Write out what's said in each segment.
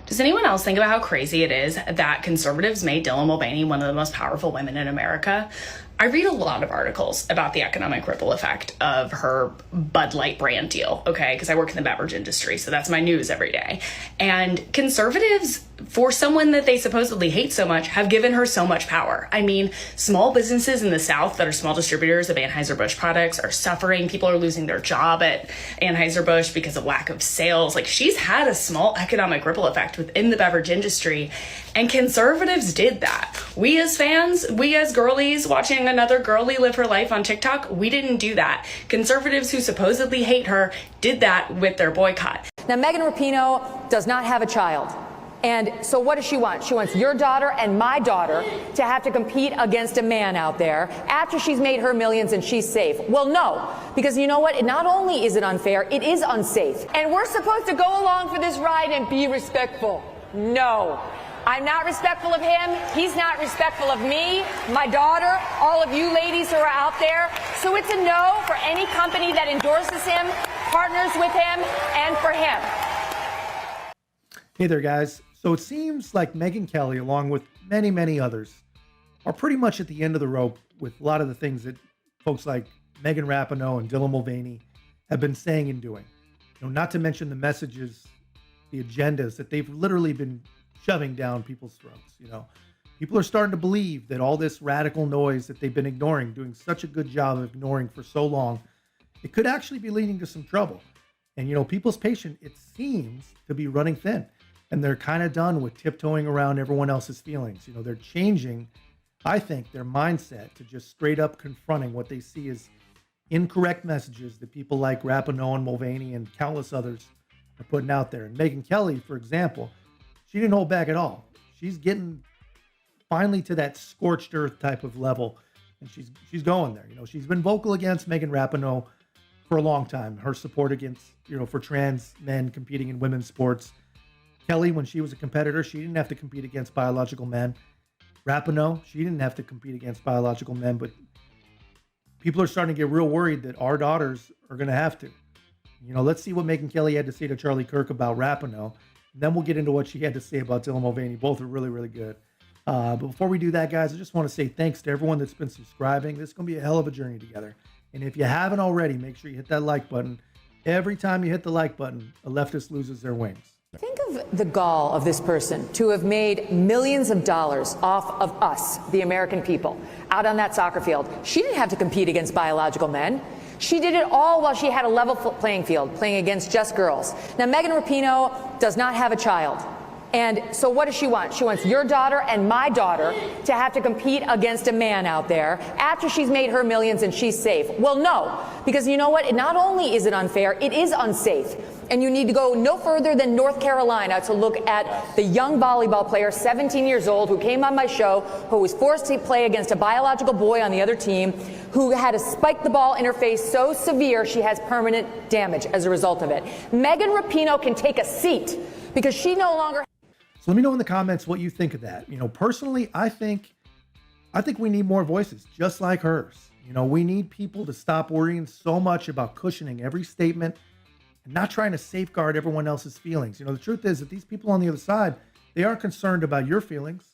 Does anyone else think about how crazy it is that conservatives made Dylan Mulvaney one of the most powerful women in America? I read a lot of articles about the economic ripple effect of her Bud Light brand deal, okay? Because I work in the beverage industry, so that's my news every day. And conservatives, for someone that they supposedly hate so much, have given her so much power. I mean, small businesses in the South that are small distributors of Anheuser-Busch products are suffering. People are losing their job at Anheuser-Busch because of lack of sales. Like, she's had a small economic ripple effect within the beverage industry, and conservatives did that. We as fans, we as girlies watching another girlie live her life on TikTok, we didn't do that. Conservatives who supposedly hate her did that with their boycott. Now, Megan Rapinoe does not have a child. And so what does she want? She wants your daughter and my daughter to have to compete against a man out there after she's made her millions and she's safe. Well, no, because you know what? Not only is it unfair, it is unsafe. And we're supposed to go along for this ride and be respectful. No. I'm not respectful of him. He's not respectful of me, my daughter, all of you ladies who are out there. So it's a no for any company that endorses him, partners with him, and for him. Hey there, guys. So it seems like Megyn Kelly, along with many, many others, are pretty much at the end of the rope with a lot of the things that folks like Megan Rapinoe and Dylan Mulvaney have been saying and doing. Not to mention the messages, the agendas that they've literally been shoving down people's throats. People are starting to believe that all this radical noise that they've been ignoring, doing such a good job of ignoring for so long, it could actually be leading to some trouble. And people's patience, it seems, to be running thin. And they're kind of done with tiptoeing around everyone else's feelings. They're changing, I think, their mindset to just straight up confronting what they see as incorrect messages that people like Rapinoe and Mulvaney and countless others are putting out there. And Megyn Kelly, for example, she didn't hold back at all. She's getting finally to that scorched earth type of level, and she's going there. She's been vocal against Megan Rapinoe for a long time. Her support against, for trans men competing in women's sports. Kelly, when she was a competitor, she didn't have to compete against biological men. Rapinoe, she didn't have to compete against biological men, but people are starting to get real worried that our daughters are going to have to. Let's see what Megyn Kelly had to say to Charlie Kirk about Rapinoe. And then we'll get into what she had to say about Dylan Mulvaney. Both are really, really good. But before we do that, guys, I just want to say thanks to everyone that's been subscribing. This is going to be a hell of a journey together. And if you haven't already, make sure you hit that like button. Every time you hit the like button, a leftist loses their wings. Think of the gall of this person to have made millions of dollars off of us, the American people, out on that soccer field. She didn't have to compete against biological men. She did it all while she had a level playing field, playing against just girls. Now, Megan Rapinoe does not have a child. And so what does she want? She wants your daughter and my daughter to have to compete against a man out there after she's made her millions and she's safe. Well, no, because you know what? Not only is it unfair, it is unsafe. And you need to go no further than North Carolina to look at the young volleyball player, 17 years old, who came on my show, who was forced to play against a biological boy on the other team, who had to spike the ball in her face so severe she has permanent damage as a result of it. Megan Rapinoe can take a seat because she no longer... So let me know in the comments what you think of that. Personally, I think we need more voices just like hers. We need people to stop worrying so much about cushioning every statement and not trying to safeguard everyone else's feelings. The truth is that these people on the other side, they aren't concerned about your feelings.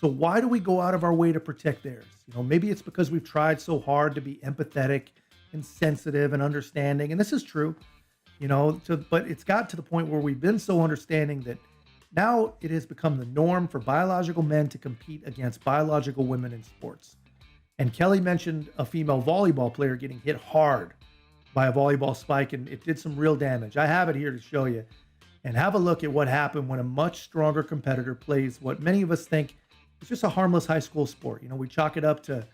So why do we go out of our way to protect theirs? Maybe it's because we've tried so hard to be empathetic and sensitive and understanding. And this is true, but it's got to the point where we've been so understanding that now it has become the norm for biological men to compete against biological women in sports. And Kelly mentioned a female volleyball player getting hit hard by a volleyball spike, and it did some real damage. I have it here to show you. And have a look at what happened when a much stronger competitor plays what many of us think is just a harmless high school sport. We chalk it up to,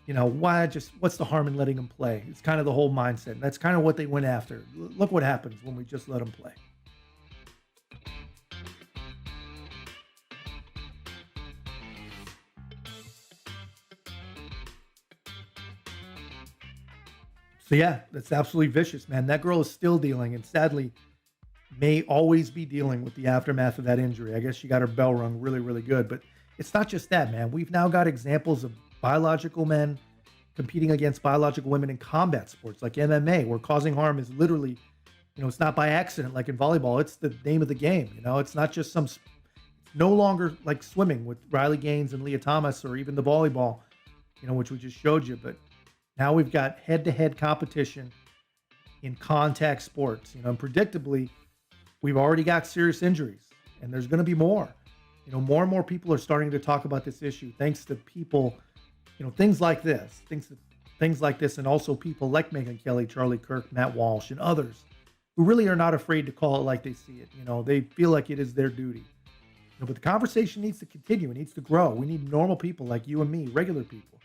what's the harm in letting them play? It's kind of the whole mindset. And that's kind of what they went after. Look what happens when we just let them play. So yeah, that's absolutely vicious, man. That girl is still dealing and sadly may always be dealing with the aftermath of that injury. I guess she got her bell rung really, really good. But it's not just that, man. We've now got examples of biological men competing against biological women in combat sports like MMA, where causing harm is literally It's not by accident like in volleyball. It's the name of the game. It's not just it's no longer like swimming with Riley Gaines and Leah Thomas, or even the volleyball, which we just showed you. But now we've got head-to-head competition in contact sports, and predictably, we've already got serious injuries, and there's going to be more. More and more people are starting to talk about this issue, thanks to people, things like this, and also people like Megyn Kelly, Charlie Kirk, Matt Walsh, and others who really are not afraid to call it like they see it. They feel like it is their duty. But the conversation needs to continue. It needs to grow. We need normal people like you and me, regular people,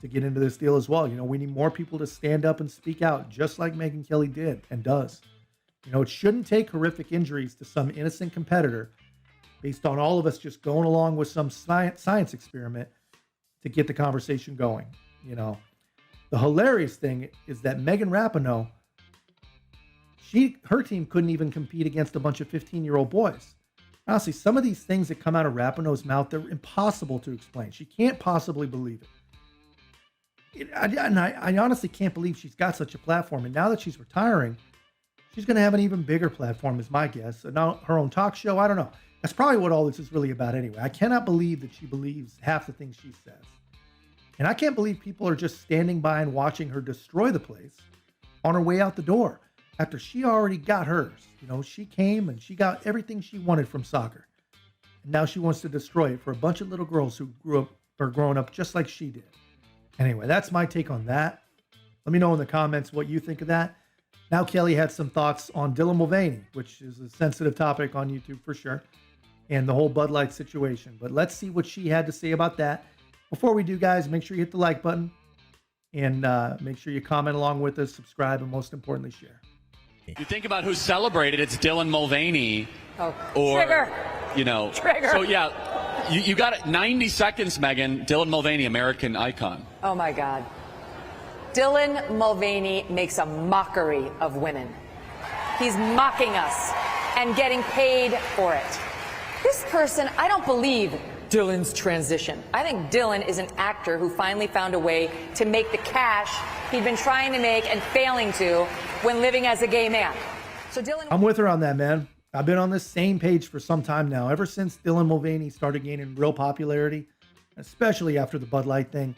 to get into this deal as well. We need more people to stand up and speak out, just like Megyn Kelly did and does. It shouldn't take horrific injuries to some innocent competitor based on all of us just going along with some science experiment to get the conversation going. The hilarious thing is that Megan Rapinoe, her team couldn't even compete against a bunch of 15-year-old boys. Honestly, some of these things that come out of Rapinoe's mouth, they're impossible to explain. She can't possibly believe it. I honestly can't believe she's got such a platform. And now that she's retiring, she's going to have an even bigger platform, is my guess. And now her own talk show, I don't know. That's probably what all this is really about anyway. I cannot believe that she believes half the things she says. And I can't believe people are just standing by and watching her destroy the place on her way out the door after she already got hers. She came and she got everything she wanted from soccer. And now she wants to destroy it for a bunch of little girls who growing up just like she did. Anyway, that's my take on that. Let me know in the comments what you think of that. Now, Kelly had some thoughts on Dylan Mulvaney, which is a sensitive topic on YouTube for sure, and the whole Bud Light situation. But let's see what she had to say about that. Before we do, guys, make sure you hit the like button and make sure you comment along with us, subscribe, and most importantly, share. You think about who's celebrated, it's Dylan Mulvaney. Oh, or, trigger. Trigger. So, yeah, you got it. 90 seconds, Megyn. Dylan Mulvaney, American icon. Oh, my God. Dylan Mulvaney makes a mockery of women. He's mocking us and getting paid for it. This person, I don't believe Dylan's transition. I think Dylan is an actor who finally found a way to make the cash he'd been trying to make and failing to when living as a gay man. So Dylan, I'm with her on that, man. I've been on this same page for some time now, ever since Dylan Mulvaney started gaining real popularity, especially after the Bud Light thing.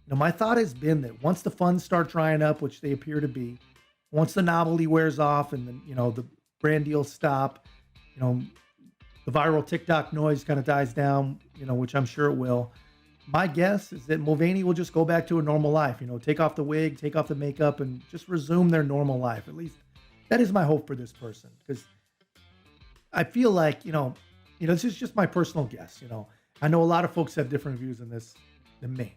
My thought has been that once the funds start drying up, which they appear to be, once the novelty wears off and the brand deals stop, the viral TikTok noise kind of dies down, which I'm sure it will. My guess is that Mulvaney will just go back to a normal life, take off the wig, take off the makeup, and just resume their normal life. At least that is my hope for this person, because I feel like, this is just my personal guess. I know a lot of folks have different views on this than me.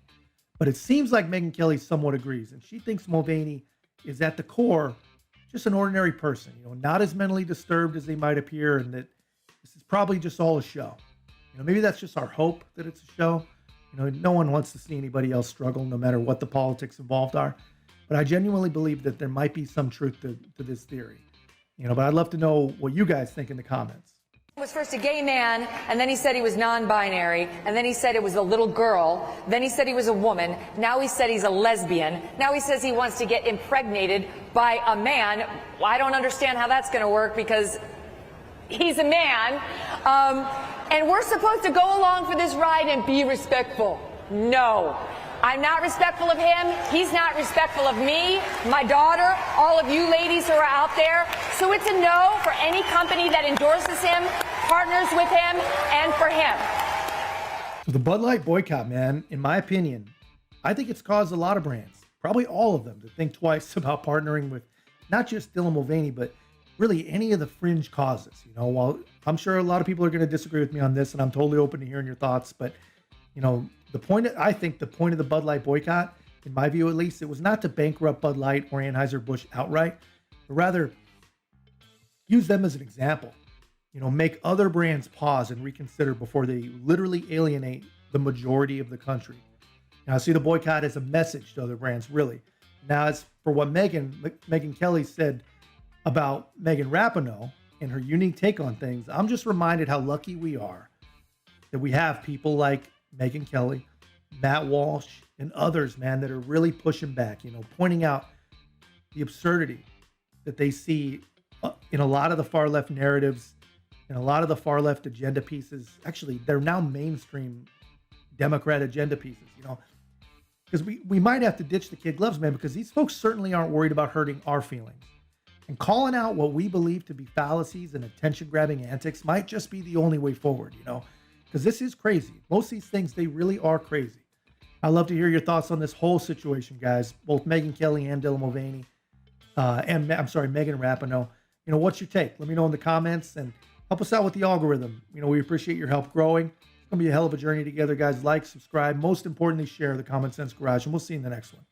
But it seems like Megyn Kelly somewhat agrees, and she thinks Mulvaney is at the core just an ordinary person, not as mentally disturbed as they might appear, and that this is probably just all a show. Maybe that's just our hope that it's a show. No one wants to see anybody else struggle, no matter what the politics involved are. But I genuinely believe that there might be some truth to this theory. But I'd love to know what you guys think in the comments. He was first a gay man, and then he said he was non-binary, and then he said it was a little girl, then he said he was a woman, now he said he's a lesbian, now he says he wants to get impregnated by a man. I don't understand how that's going to work, because he's a man, and we're supposed to go along for this ride and be respectful. No. I'm not respectful of him. He's not respectful of me, my daughter, all of you ladies who are out there. So it's a no for any company that endorses him, partners with him, and for him. So the Bud Light boycott, man, in my opinion, I think it's caused a lot of brands, probably all of them, to think twice about partnering with not just Dylan Mulvaney, but really any of the fringe causes. While I'm sure a lot of people are going to disagree with me on this, and I'm totally open to hearing your thoughts, but I think the point of the Bud Light boycott, in my view at least, it was not to bankrupt Bud Light or Anheuser-Busch outright, but rather use them as an example. Make other brands pause and reconsider before they literally alienate the majority of the country. Now, I see the boycott as a message to other brands, really. Now, as for what Megyn Kelly said about Megyn Rapinoe and her unique take on things, I'm just reminded how lucky we are that we have people like Megyn Kelly, Matt Walsh, and others, man, that are really pushing back, pointing out the absurdity that they see in a lot of the far left narratives, in a lot of the far left agenda pieces. Actually, they're now mainstream Democrat agenda pieces, because we might have to ditch the kid gloves, man, because these folks certainly aren't worried about hurting our feelings. And calling out what we believe to be fallacies and attention-grabbing antics might just be the only way forward, because this is crazy. Most of these things, they really are crazy. I'd love to hear your thoughts on this whole situation, guys, both Megyn Kelly and Dylan Mulvaney, Megyn Rapinoe. What's your take? Let me know in the comments and help us out with the algorithm. We appreciate your help growing. It's going to be a hell of a journey together, guys. Like, subscribe, most importantly, share the Common Sense Garage, and we'll see you in the next one.